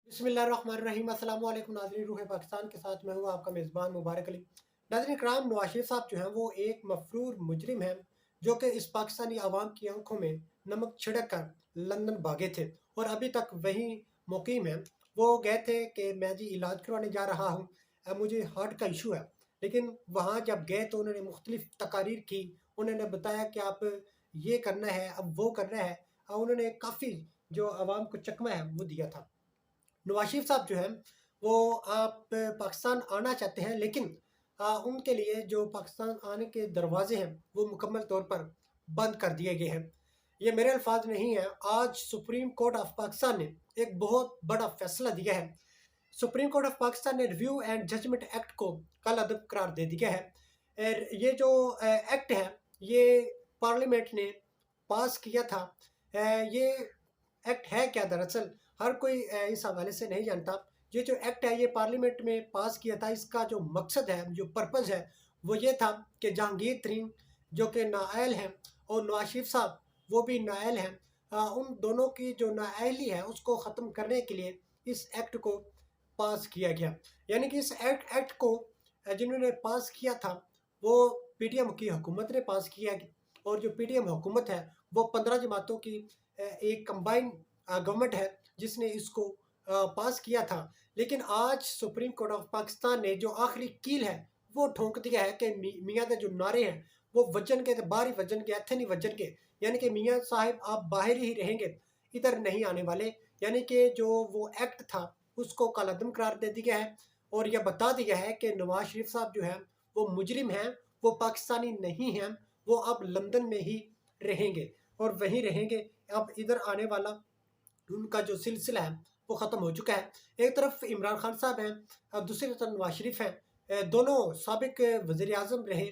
बिस्मिल्लाहिर्रहमानिर्रहीम। अस्सलाम वालेकुम नाज़रीन, रूह पाकिस्तान के साथ मैं हूँ आपका मेज़बान मुबारक अली। नाज़रीन कराम, नवाज शरीफ साहब जो हैं वो एक मफरूर मुजरिम हैं जो कि इस पाकिस्तानी आवाम की आंखों में नमक छिड़क कर लंदन भागे थे और अभी तक वहीं मुकीम हैं। वो गए थे कि मैं जी इलाज करवाने जा रहा हूँ, मुझे हार्ट का इशू है। लेकिन वहाँ जब गए तो उन्होंने मुख्तलिफ तकारीर की, उन्होंने बताया कि आप ये करना है, अब वो करना है। उन्होंने काफ़ी जो आवाम को चकमा है वो दिया था। नवाज शरीफ साहब जो हैं वो आप पाकिस्तान आना चाहते हैं, लेकिन उनके लिए जो पाकिस्तान आने के दरवाजे हैं वो मुकम्मल तौर पर बंद कर दिए गए हैं। ये मेरे अल्फाज नहीं हैं। आज सुप्रीम कोर्ट ऑफ पाकिस्तान ने एक बहुत बड़ा फैसला दिया है। सुप्रीम कोर्ट ऑफ पाकिस्तान ने रिव्यू एंड जजमेंट एक्ट को कल अदब करार दे दिया है। ये जो एक्ट है ये पार्लियामेंट ने पास किया था। ये एक्ट है क्या? दरअसल हर कोई इस हवाले से नहीं जानता। ये जो एक्ट है ये पार्लियामेंट में पास किया था। इसका जो मकसद है, जो पर्पज़ है, वो ये था कि जहांगीर तरीन जो कि नाअहल हैं और नवाज शरीफ साहब वो भी नाअहल हैं, उन दोनों की जो नाअहली है उसको ख़त्म करने के लिए इस एक्ट को पास किया गया। यानी कि इस एक्ट को जिन्होंने पास किया था वो पीटीएम की हुकूमत ने पास किया। और जो पीटीएम हुकूमत है वो 15 जमातों की एक कंबाइन गवर्नमेंट है जिसने इसको पास किया था। लेकिन आज सुप्रीम कोर्ट ऑफ पाकिस्तान ने जो आखिरी कील है वो ठोंक दिया है कि मियाँ के जो नारे हैं वो वजन के, बाहरी वजन के, हथे नहीं वजन के। यानी कि मियाँ साहिब आप बाहर ही रहेंगे, इधर नहीं आने वाले। यानी कि जो वो एक्ट था उसको कलअदम करार दे दिया है और यह बता दिया है कि नवाज शरीफ साहब जो है वो मुजरिम हैं, वो पाकिस्तानी नहीं हैं, वो अब लंदन में ही रहेंगे और वहीं रहेंगे। अब इधर आने वाला उनका जो सिलसिला है वो ख़त्म हो चुका है। एक तरफ इमरान खान साहब हैं और दूसरी तरफ नवाज शरीफ हैं। दोनों साबिक वज़ीर आज़म रहे।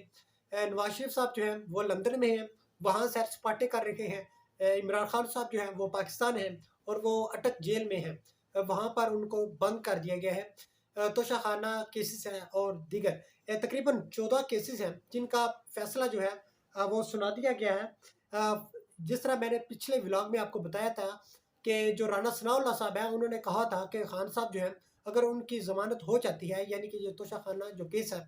नवाज शरीफ साहब जो हैं वो लंदन में हैं, वहाँ सैर सपाटे कर रहे हैं। इमरान खान साहब जो हैं वो पाकिस्तान हैं और वो अटक जेल में हैं। वहाँ पर उनको बंद कर दिया गया है। तोशाखाना केसेस हैं और दीगर तकरीबन 14 केसेस हैं जिनका फैसला जो है वो सुना दिया गया है। जिस तरह मैंने पिछले व्लॉग में आपको बताया था कि जो राना सनाउल्लाह साहब हैं उन्होंने कहा था कि खान साहब जो हैं अगर उनकी ज़मानत हो जाती है, यानी कि ये तोशाखाना जो केस है,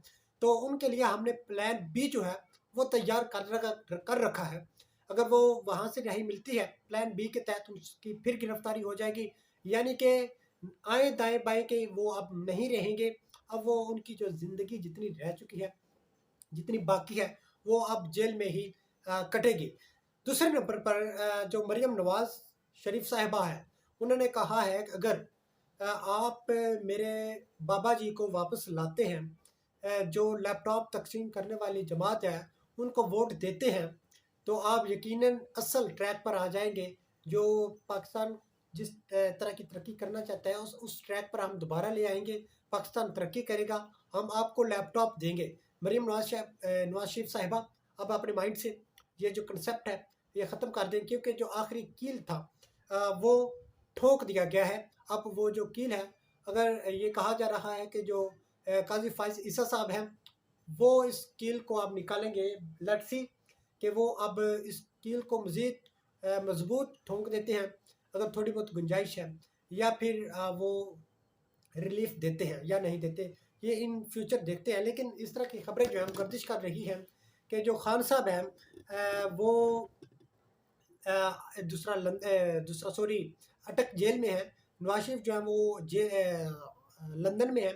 तो उनके लिए हमने प्लान बी जो है वो तैयार कर रखा है। अगर वो वहाँ से नहीं मिलती है, प्लान बी के तहत उसकी फिर गिरफ्तारी हो जाएगी। यानी कि आए दाएं बाएं के वो अब नहीं रहेंगे। अब वो उनकी जो ज़िंदगी जितनी रह चुकी है, जितनी बाकी है, वो अब जेल में ही कटेगी। दूसरे नंबर पर जो मरियम नवाज शरीफ साहिबा है, उन्होंने कहा है कि अगर आप मेरे बाबा जी को वापस लाते हैं, जो लैपटॉप तकसीम करने वाली जमात है उनको वोट देते हैं, तो आप यकीनन असल ट्रैक पर आ जाएंगे। जो पाकिस्तान जिस तरह की तरक्की करना चाहता है उस ट्रैक पर हम दोबारा ले आएंगे। पाकिस्तान तरक्की करेगा, हम आपको लैपटॉप देंगे। मरीम नवाज शरीफ साहिबा, अब अपने माइंड से ये जो कंसेप्ट है ये ख़त्म कर दें, क्योंकि जो आखिरी कील था वो ठोक दिया गया है। अब वो जो कील है, अगर ये कहा जा रहा है कि जो काजी फाइज ईसा साहब हैं वो इस कील को अब निकालेंगे। लेट्स सी कि वो अब इस कील को मज़ीद मजबूत ठोंक देते हैं, अगर थोड़ी बहुत गुंजाइश है, या फिर वो रिलीफ देते हैं या नहीं देते, ये इन फ्यूचर देखते हैं। लेकिन इस तरह की खबरें जो हैं गर्दिश कर रही हैं कि जो खान साहब हैं वो दूसरा सॉरी अटक जेल में है। नवाज शरीफ जो है वो लंदन में है।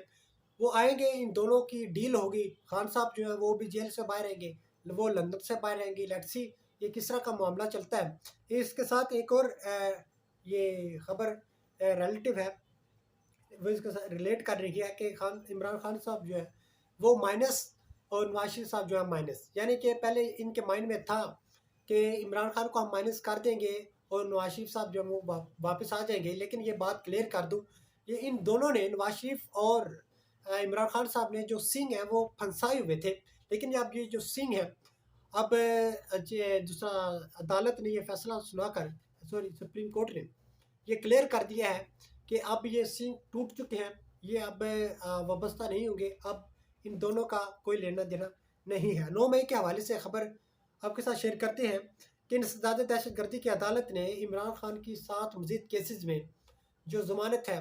वो आएंगे, इन दोनों की डील होगी। खान साहब जो है वो भी जेल से बाहर रहेंगे, वो लंदन से बाहर रहेंगे। लेट्स सी ये किस तरह का मामला चलता है। इसके साथ एक और ये खबर रिलेटिव है, वो इसके साथ रिलेट कर रही है कि इमरान खान साहब जो है वो माइनस और नवाज शरीफ साहब जो है माइनस। यानी कि पहले इनके माइंड में था कि इमरान खान को हम माइनस कर देंगे और नवाज शरीफ साहब जो है वो वापस आ जाएंगे। लेकिन ये बात क्लियर कर दूं, ये इन दोनों ने, नवाज शरीफ और इमरान खान साहब ने जो सिंह है वो फंसाए हुए थे। लेकिन अब ये जो सिंह है, अब दूसरा अदालत ने ये फैसला सुनाकर, सॉरी सुप्रीम कोर्ट ने ये क्लियर कर दिया है कि अब ये सिंह टूट चुके हैं, ये अब वाबस्ता नहीं होंगे। अब इन दोनों का कोई लेना देना नहीं है। 9 मई के हवाले से खबर आपके साथ शेयर करते हैं कि इंसदाद दहशत गर्दी की अदालत ने इमरान खान की 7 मजीद केसेस में जो ज़मानत है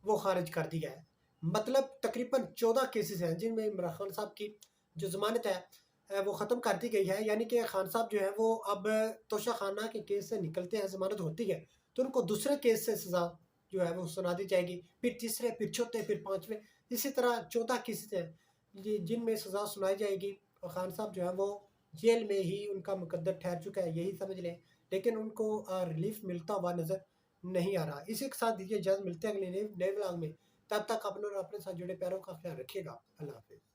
وہ خارج کر دیا ہے۔ مطلب تقریباً 14 کیسز ہیں جن میں عمران خان صاحب کی جو ضمانت ہے وہ ختم کر دی گئی ہے، یعنی کہ خان صاحب جو ہیں وہ اب توشہ خانہ کے کیس سے نکلتے ہیں، ضمانت ہوتی ہے تو ان کو دوسرے کیس سے سزا جو ہے وہ سنا دی جائے گی، پھر تیسرے، پھر چوتھے، پھر پانچویں، اسی طرح 14 کیسز ہیں جن میں سزا سنائی جائے گی۔ اور خان صاحب جو ہیں وہ جیل میں ہی ان کا مقدر ٹھہر چکا ہے، یہی سمجھ لیں، لیکن ان کو ریلیف ملتا ہوا نظر نہیں آ رہا۔ اسی کے ساتھ دیجیے اجازت، ملتے ہیں اگلے نئے ولاگ میں، تب تک اپنے اور اپنے ساتھ جڑے پیاروں کا خیال رکھیے گا۔ اللہ حافظ۔